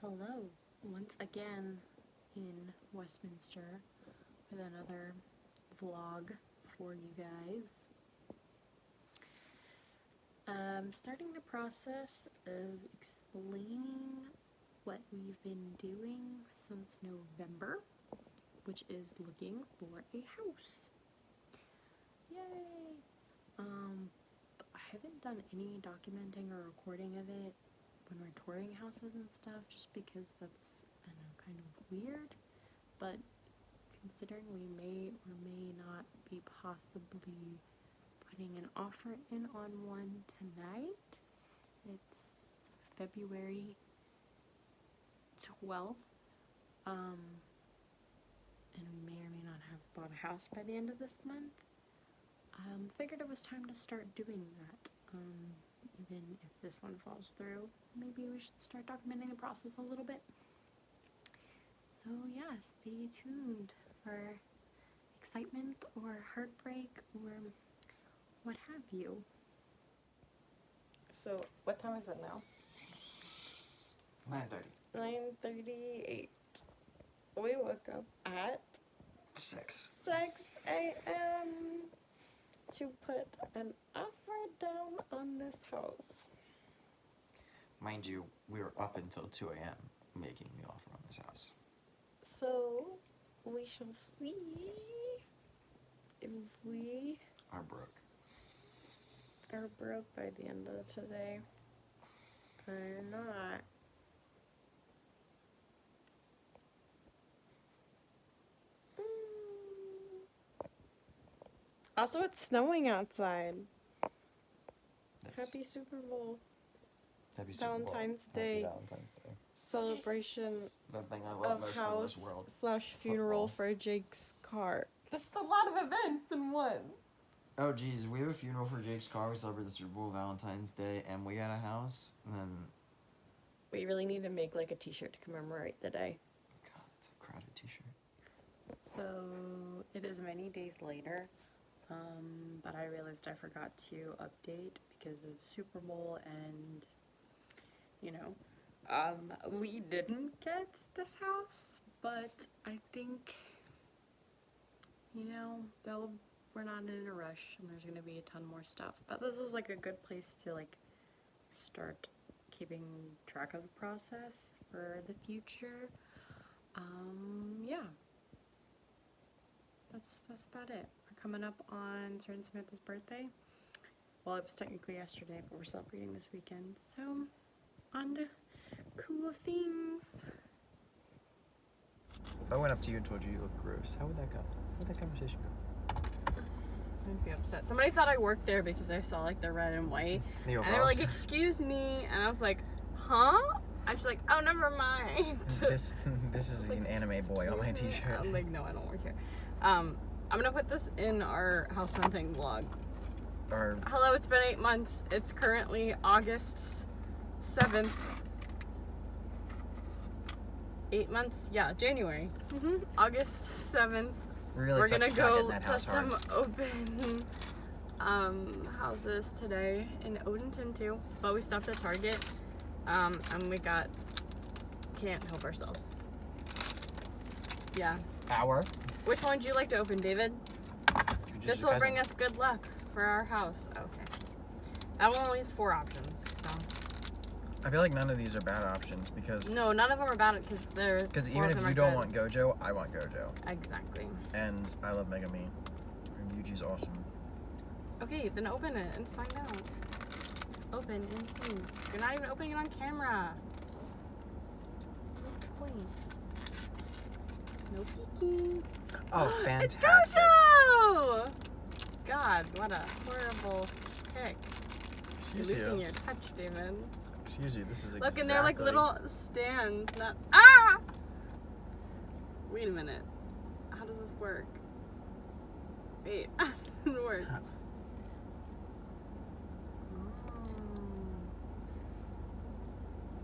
Hello, once again in Westminster with another vlog for you guys. Starting the process of explaining what we've been doing since November, which is looking for a house. Yay! I haven't done any documenting or recording of it when we're touring houses and stuff, just because that's, I don't know, kind of weird. But considering we may or may not be possibly putting an offer in on one tonight, it's February 12th, and we may or may not have bought a house by the end of this month. Figured it was time to start doing that. Even if this one falls through, maybe we should start documenting the process a little bit. So yeah, stay tuned for excitement or heartbreak or what have you. So, what time is it now? 9:30. 9:38. We woke up at 6 a.m. to put an offer down on this house. Mind you, we were up until 2 a.m. making the offer on this house. So, we shall see if we Are broke. are broke by the end of today or not. Also, it's snowing outside. Yes. Happy Super Bowl Happy Super Bowl. Valentine's Happy Day. Valentine's Day. celebration The thing I love of most in house this world. / funeral Football. for Jake's car. This is a lot of events in one. Oh geez, we have a funeral for Jake's car, we celebrate the Super Bowl, Valentine's Day, and we got a house, and then... We really need to make like a t-shirt to commemorate the day. God, it's a crowded t-shirt. So it is many days later, but I realized I forgot to update because of Super Bowl and, you know, we didn't get this house, but I think, you know, we're not in a rush and there's gonna be a ton more stuff. But this is like a good place to like start keeping track of the process for the future. Yeah. That's about it. We're coming up on Certain Samantha's birthday. Well, it was technically yesterday, but we're celebrating this weekend. So, on to cool things. If I went up to you and told you you look gross, how would that go? How would that conversation go? I'd be upset. Somebody thought I worked there because I saw like the red and white. The And they were like, excuse me. And I was like, huh? I'm just like, oh, never mind. This is Like, an anime boy on my excuse me? t-shirt. I'm like, no, I don't work here. I'm gonna put this in our house hunting vlog. Or Hello, it's been 8 months. It's currently August 7th. 8 months? Yeah, January. August 7th. really We're tough gonna to not get in go that to house hard. some open houses today in Odenton too. But we stopped at Target and we can't help ourselves. Yeah. Hour. Which one would you like to open, David? This will bring us good luck for our house. Okay. That one only has 4 options, so. I feel like none of these are bad options because No, none of them are about it because they're. because 4 even of if them you are don't good. want Gojo, I want Gojo, Exactly. and I love Megami. And Yuji's awesome. Okay, then open it and find out. Open and see. You're not even opening it on camera. What's the point? No peeking. Oh, It's fantastic! Gojo! God, what a horrible pick. You're Excuse losing you. your touch, David. Excuse you. This is Look, and they're like exactly- little stands, not. Ah! Wait a minute. How does this work? Wait, how does it work?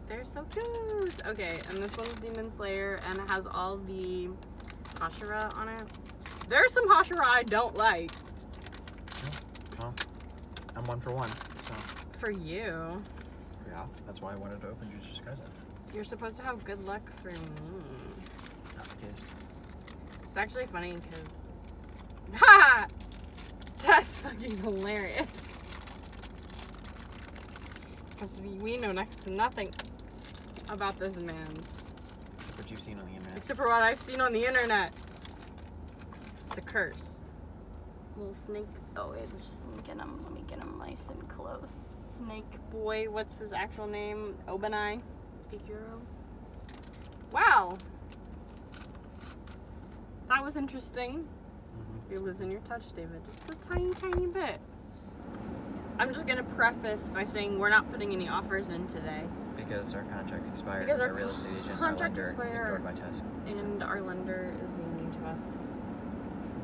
They're so cute. Okay, and this one's Demon Slayer and it has all the Hashira on it. There's some Hashira I don't like. Well, I'm 1 for 1. So For you. yeah, that's why I wanted to open Jujutsu Kaisen. You're supposed to have good luck for me. Not the case. It's actually funny because... Ha! That's fucking hilarious. Because we know next to nothing about this man's. Except what you've seen on the internet. Except for what I've seen on the internet. It's a curse. Little snake. Oh, wait, just let me get him nice and close. Snake boy, what's his actual name? Obanai? Ikuro? Wow. That was interesting. You're losing your touch, David. Just a tiny, tiny bit. I'm just gonna preface by saying we're not putting any offers in today. Because our contract expired. Because our with real estate agent, contract our lender, expired. ignored my test. And our lender is being mean to us.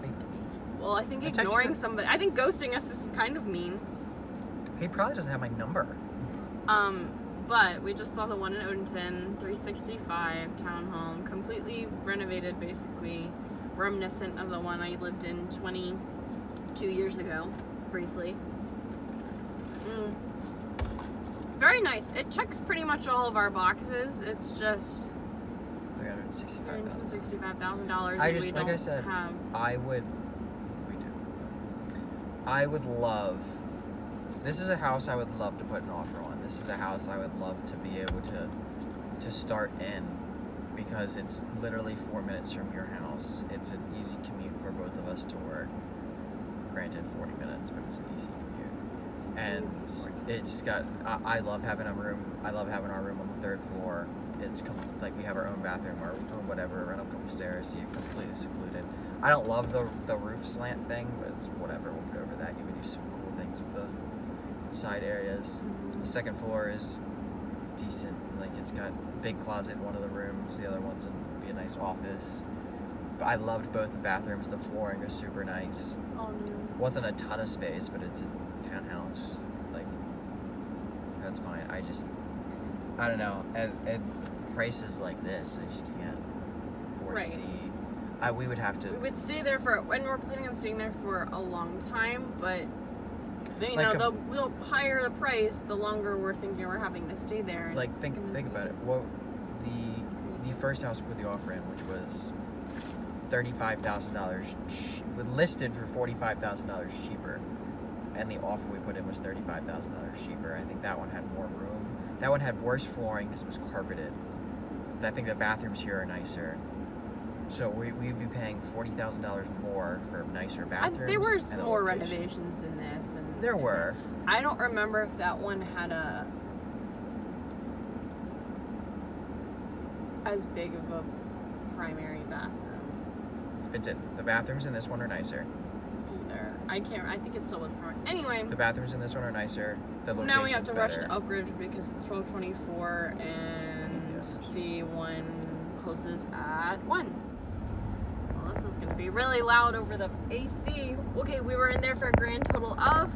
Big deal. Well, I think I texted ignoring him. somebody, I think ghosting us is kind of mean. He probably doesn't have my number. But we just saw the one in Odenton, 365 townhome, completely renovated, basically reminiscent of the one I lived in 22 years ago, briefly. Very nice. It checks pretty much all of our boxes. It's just $365,000. $365,000. I and just, we like I don't said, have. I would love. This is a house I would love to put an offer on. This is a house I would love to be able to start in, because it's literally 4 minutes from your house. It's an easy commute for both of us to work. Granted, 40 minutes, but it's an easy commute. And it's got. I love having a room. I love having our room on the 3rd floor. It's like we have our own bathroom, our own whatever. Run up a couple stairs. You're completely secluded. I don't love the roof slant thing, but it's whatever. We'll get over that. You can do some cool things with the side areas. The 2nd floor is decent. Like, it's got a big closet in one of the rooms. The other one's be a nice office. But I loved both the bathrooms. The flooring is super nice. Oh no. Wasn't a ton of space, but it's a townhouse. Like, that's fine. I don't know. At prices like this, I just can't foresee. We would have to. We would stay there when we're planning on staying there for a long time, but they Like know we'll higher the price the longer we're thinking we're having to stay there. And Like, it's think gonna about be- it. What the first house we put the offer in, which was $35,000, listed for $45,000 cheaper, and the offer we put in was $35,000 cheaper. I think that one had more room. That one had worse flooring because it was carpeted. I think the bathrooms here are nicer. So we'd be paying $40,000 more for nicer bathrooms. There were and a more location. renovations in this, and There were. I don't remember if that one had as big of a primary bathroom It didn't. The bathrooms in this one are nicer. either. I think it still was primary. Anyway, The bathrooms in this one are nicer. The location's now we have to rush better. to Elk Ridge because it's 12:24 and the one closes at 1. Well, this is going to be really loud over the AC. Okay, we were in there for a grand total of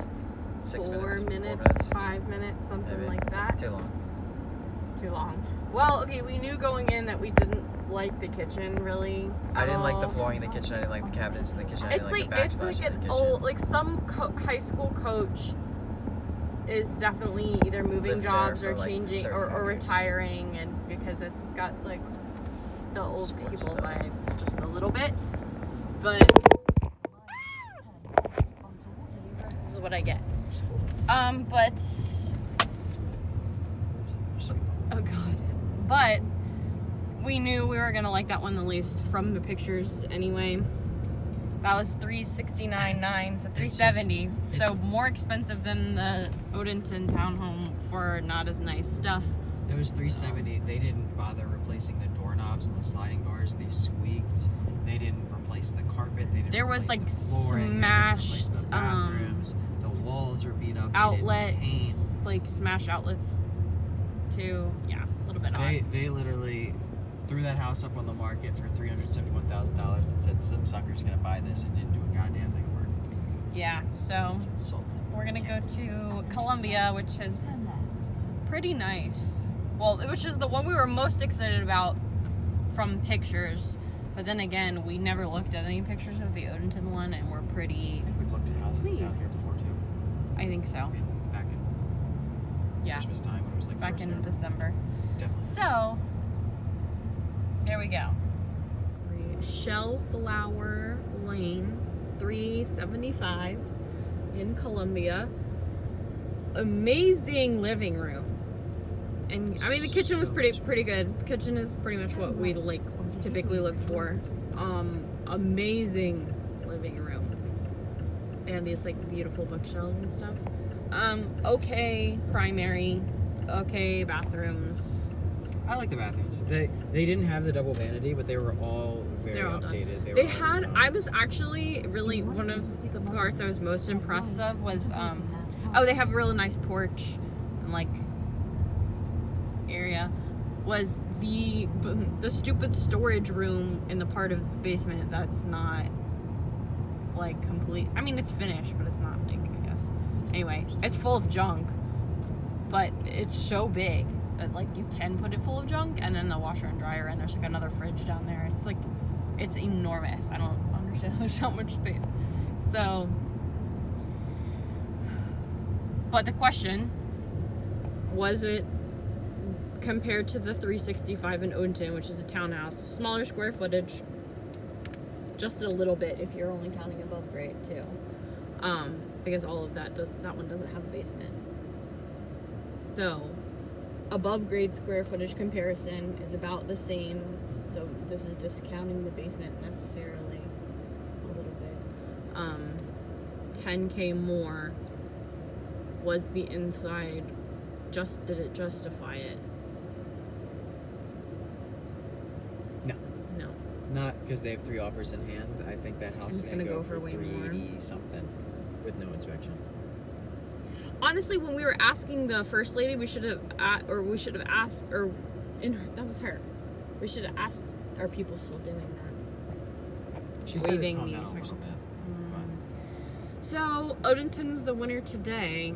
6 4 minutes. minutes, 5 minutes, something Maybe. like that. Too long. Too long. Well, okay, we knew going in that we didn't like the kitchen really. I didn't like the all. flooring in the kitchen. I didn't like the cabinets in the kitchen. I It's didn't like like it's the like backsplash in an the kitchen. old, like some high school coach is definitely either moving Lived there jobs for, or like, changing 35 or years. retiring, and because it's got like the old Sports people stuff. vibes just a little bit. But this is what I get. But oh god. But we knew we were gonna like that one the least from the pictures anyway. That was $369.9, so $370. So more expensive than the Odenton townhome for not as nice stuff. It was $370. They didn't bother replacing the doorknobs and the sliding doors. They squeaked. They didn't replace the carpet. They didn't There was, replace like, the flooring. They didn't replace smashed, the bathrooms. The walls are beat up. Outlets, They didn't paint. like smashed outlets too. Yeah, a little bit odd. They literally threw that house up on the market for $371,000 and said some sucker's gonna buy this and didn't do a goddamn thing of work. Yeah, so It's insulting. we're gonna go to Columbia, which is pretty nice. Well, which is the one we were most excited about from pictures. But then again, we never looked at any pictures of the Odenton one, and we're pretty. I think we've looked at houses down Pleased. here before too. I think so. I mean, back in Yeah, Christmas time when it was like back first in year. December. Definitely. So, there we go. Shellflower Lane, 375 in Columbia. Amazing living room. And I mean the kitchen was pretty good. Kitchen is pretty much what we like typically look for. Amazing living room. And these like beautiful bookshelves and stuff. Okay primary, okay bathrooms. I like the bathrooms. They didn't have the double vanity, but they were all very They're all updated. They had. I was actually really one of the parts I was most impressed of was they have a really nice porch and like area. Was the stupid storage room in the part of the basement that's not like complete. I mean it's finished, but it's not like I guess. Anyway, it's full of junk, but it's so big that like you can put it full of junk, and then the washer and dryer, and there's like another fridge down there. It's like, it's enormous. I don't understand how there's so much space. So, but the question, was it compared to the 365 in Odenton, which is a townhouse, smaller square footage, just a little bit if you're only counting above grade too. Because all of that one doesn't have a basement. So, above grade square footage comparison is about the same, so this is discounting the basement necessarily a little bit. 10K more. Was the inside did it justify it? No. No. Not because they have 3 offers in hand. I think that house is It's going to gonna go go for way more. 380 something with no inspection. Honestly, when we were asking the first lady, we should have asked, that was her. We should have asked, are people still doing that? She said it's Waiving calmed the down a little inspections. bit. So, Odenton's the winner today,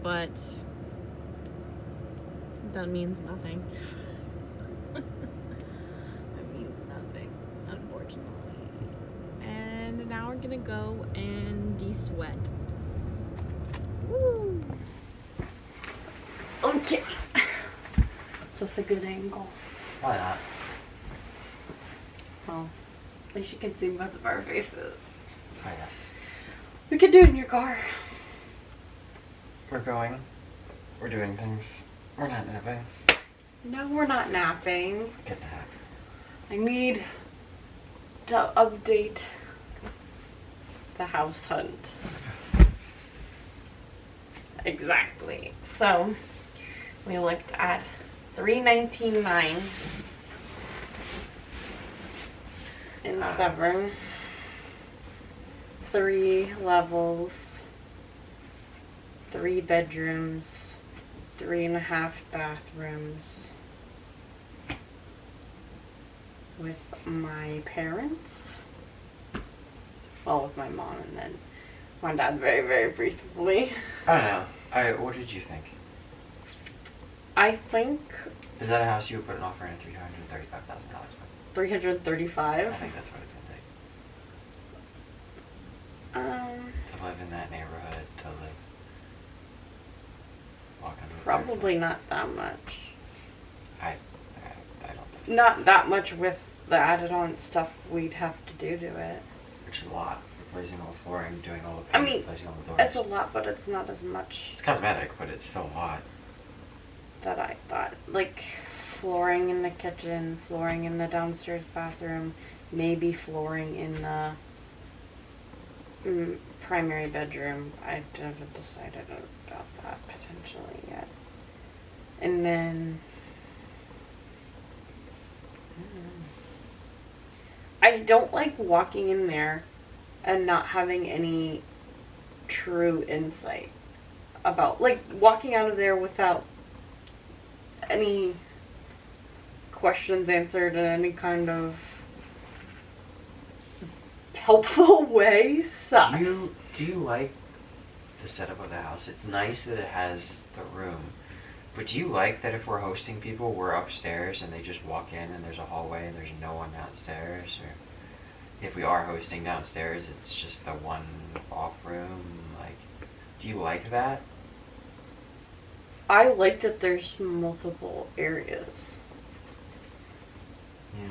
but that means nothing. That means nothing, unfortunately. And now we're gonna go and de-sweat. Woo! Okay. It's just a good angle. Why not? Well, at least you can see both of our faces. Oh, yes. We could do it in your car. We're going. We're doing things. We're not napping. No, we're not napping. Good nap. I need to update the house hunt. Exactly. So, we looked at 319.9 in Severn. 3 levels, 3 bedrooms, 3.5 bathrooms. With my parents. Well, with my mom and then my dad very, very briefly. I don't know. What did you think? I think Is that a house you would put an offer in at $335,000 with? 335. I think that's what it's gonna take to live in that neighborhood, to like walk into the Probably not that much. I don't think. Not that much with the added on stuff we'd have to do to it. Which is a lot. Replacing all the flooring, doing all the I paint, mean, replacing all the doors. it's a lot, but it's not as much It's cosmetic, but it's still a lot. that I thought. Like flooring in the kitchen, flooring in the downstairs bathroom, maybe flooring in the primary bedroom. I haven't decided about that potentially yet. And then I don't like walking in there and not having any true insight about, like, walking out of there without any questions answered in any kind of helpful way sucks. Do you like the setup of the house? It's nice that it has the room, but do you like that if we're hosting people, we're upstairs and they just walk in and there's a hallway and there's no one downstairs? Or if we are hosting downstairs, it's just the one off room? Like, do you like that? I like that there's multiple areas. Yeah.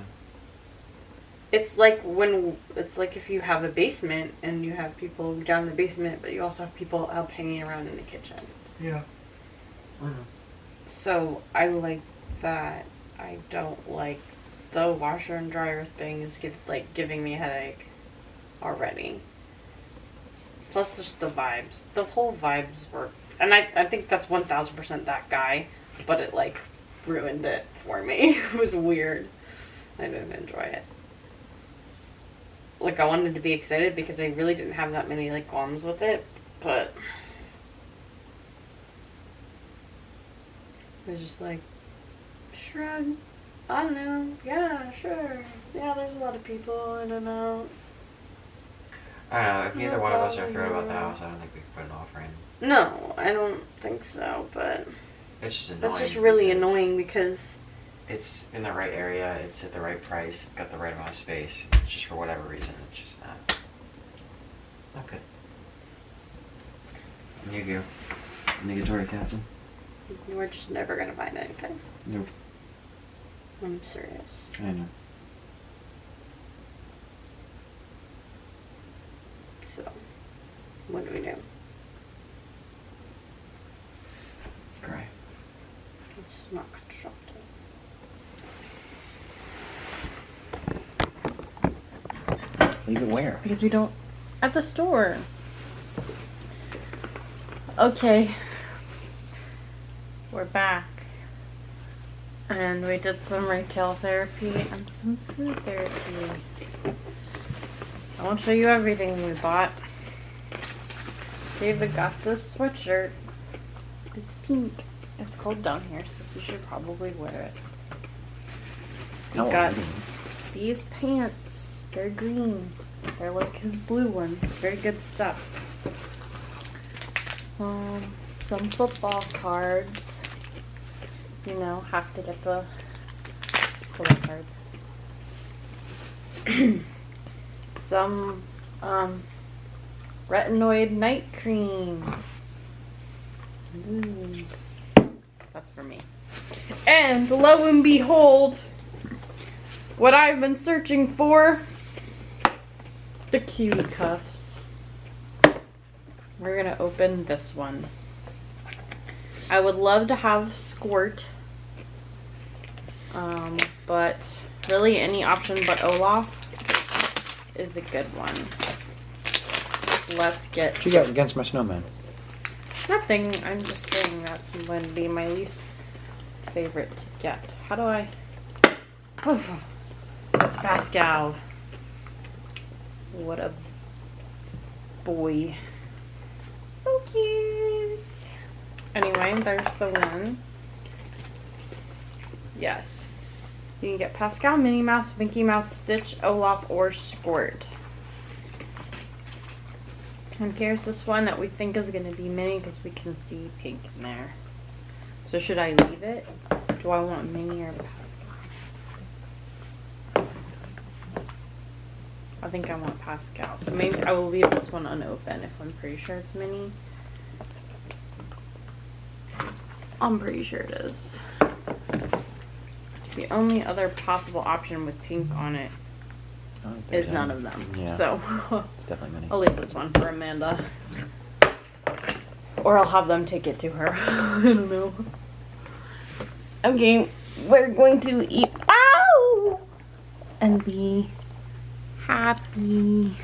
It's like if you have a basement and you have people down in the basement, but you also have people out hanging around in the kitchen. Yeah. I know. So I like that. I don't like the washer and dryer thing is giving me a headache already. Plus just the vibes. The whole vibes were, and I think that's 1000% that guy, but it like ruined it for me. It was weird. I didn't enjoy it. Like I wanted to be excited because I really didn't have that many like qualms with it, but it was just like shrug. I don't know. Yeah, sure. Yeah, there's a lot of people. I don't know. I don't know. If neither one of us are thrilled about the house, I don't think we can put an offer in. No, I don't think so. But It's just annoying. that's just really because annoying because It's in the right area. It's at the right price. It's got the right amount of space. It's just for whatever reason, it's just not good. You go. Negatory captain. we're just never gonna find anything. Nope. I'm serious. I know. So, what do we do? Cry. It's not constructive. Leave it where? Because we don't. At the store. Okay. We're back. And we did some retail therapy and some food therapy. I won't show you everything we bought. David got this sweatshirt. It's pink. It's cold down here, so you should probably wear it. No, got I didn't. these pants. They're green. They're like his blue ones. Very good stuff. Some football cards. You know, have to get the color cards. Some retinoid night cream. Ooh. That's for me. And lo and behold, what I've been searching for, the cutie cuffs. We're gonna open this one. I would love to have Squirt, but really any option but Olaf is a good one. Let's get. What you got against my snowman? Nothing. I'm just saying that's going to be my least favorite to get. How do I? That's Pascal. What a boy. So cute. Anyway, there's the one. Yes. You can get Pascal, Minnie Mouse, Mickey Mouse, Stitch, Olaf, or Squirt. And here's this one that we think is going to be Minnie because we can see pink in there. So should I leave it? Do I want Minnie or Pascal? I think I want Pascal. So maybe I will leave this one unopened if I'm pretty sure it's Minnie. I'm pretty sure it is. The only other possible option with pink on it is none of them. Yeah. So It's definitely Minnie. I'll leave this one for Amanda. Or I'll have them take it to her. I don't know. Okay, we're going to eat. Ow! And be happy.